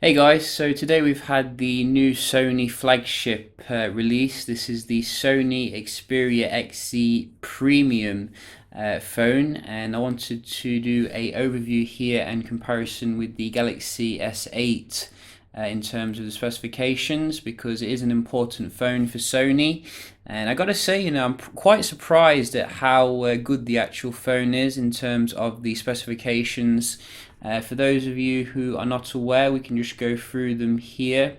Hey guys, so today we've had the new Sony flagship release. This is the Sony Xperia XZ Premium phone, and I wanted to do a overview here and comparison with the Galaxy S8 in terms of the specifications, because it is an important phone for Sony. And I gotta say, I'm quite surprised at how good the actual phone is in terms of the specifications. For those of you who are not aware, we can just go through them here.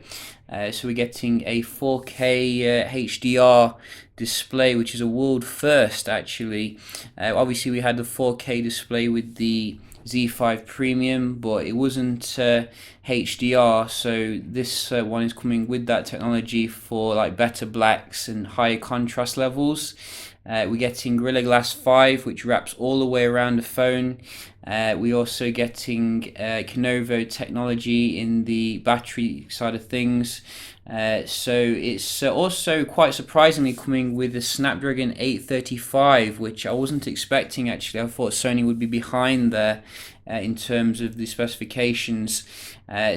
So we're getting a 4K HDR display, which is a world first actually. Obviously we had the 4K display with the Z5 Premium, but it wasn't HDR, so this one is coming with that technology for like better blacks and higher contrast levels. We're getting Gorilla Glass 5, which wraps all the way around the phone. We're also getting Lenovo technology in the battery side of things. So it's also quite surprisingly coming with the Snapdragon 835, which I wasn't expecting actually. I thought Sony would be behind there in terms of the specifications.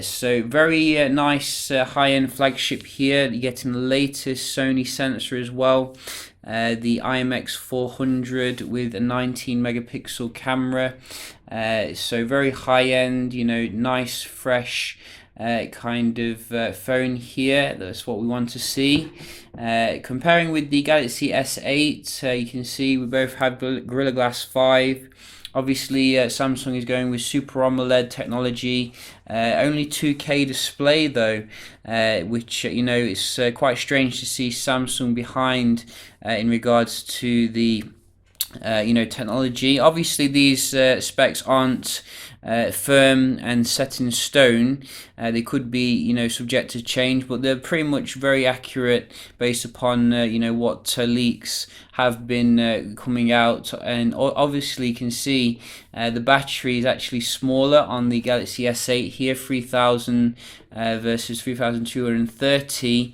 So very nice high-end flagship here. You're getting the latest Sony sensor as well. The IMX400 with a 19 megapixel camera. So very high-end, nice, fresh kind of phone here. That's what we want to see. Comparing with the Galaxy S8, you can see we both have Gorilla Glass 5. Obviously, Samsung is going with Super AMOLED technology. Only 2K display though, which it's quite strange to see Samsung behind in regards to the technology. Obviously, these specs aren't firm and set in stone. They could be, subject to change, but they're pretty much very accurate based upon, what leaks have been coming out. And obviously, you can see the battery is actually smaller on the Galaxy S8 here, 3000 versus 3230.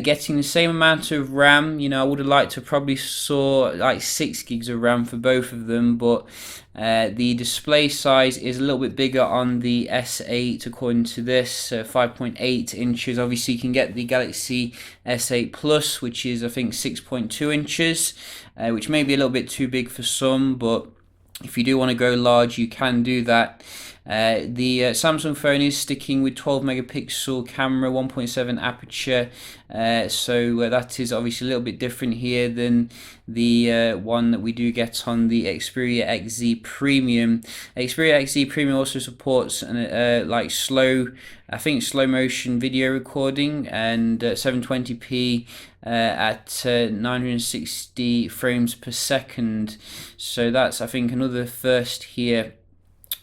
Getting the same amount of RAM. I would have liked to probably saw like 6 gigs of RAM for both of them, but the display size is a little bit bigger on the S8 according to this, 5.8 inches. Obviously you can get the Galaxy S8 Plus, which is I think 6.2 inches, which may be a little bit too big for some, but if you do want to go large, you can do that. The Samsung phone is sticking with 12 megapixel camera, 1.7 aperture, so that is obviously a little bit different here than the one that we do get on the Xperia XZ Premium. Xperia XZ Premium also supports like slow motion video recording and 720p at 960 frames per second. So that's I think another first here.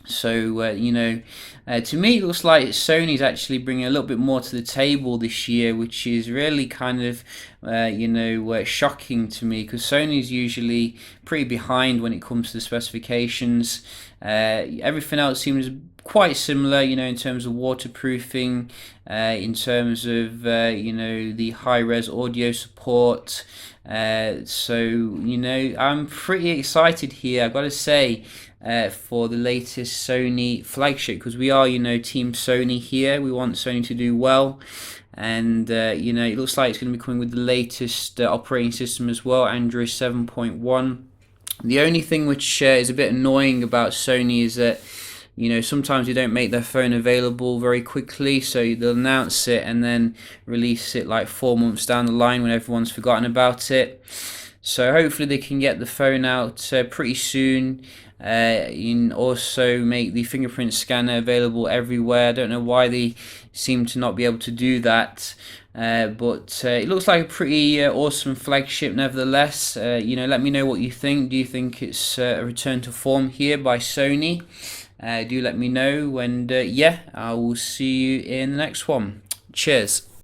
So to me it looks like Sony's actually bringing a little bit more to the table this year, which is really kind of shocking to me, because Sony's usually pretty behind when it comes to the specifications. Everything else seems quite similar, in terms of waterproofing, in terms of the high-res audio support. So I'm pretty excited here, I've got to say, for the latest Sony flagship, because we are Team Sony here. We want Sony to do well, and it looks like it's going to be coming with the latest operating system as well, Android 7.1. The only thing which is a bit annoying about Sony is that sometimes they don't make their phone available very quickly, so they'll announce it and then release it like 4 months down the line when everyone's forgotten about it. So hopefully they can get the phone out pretty soon. And also make the fingerprint scanner available everywhere. I don't know why they seem to not be able to do that, but it looks like a pretty awesome flagship nevertheless. Let me know what you think. Do you think it's a return to form here by Sony? Do let me know, and I will see you in the next one. Cheers.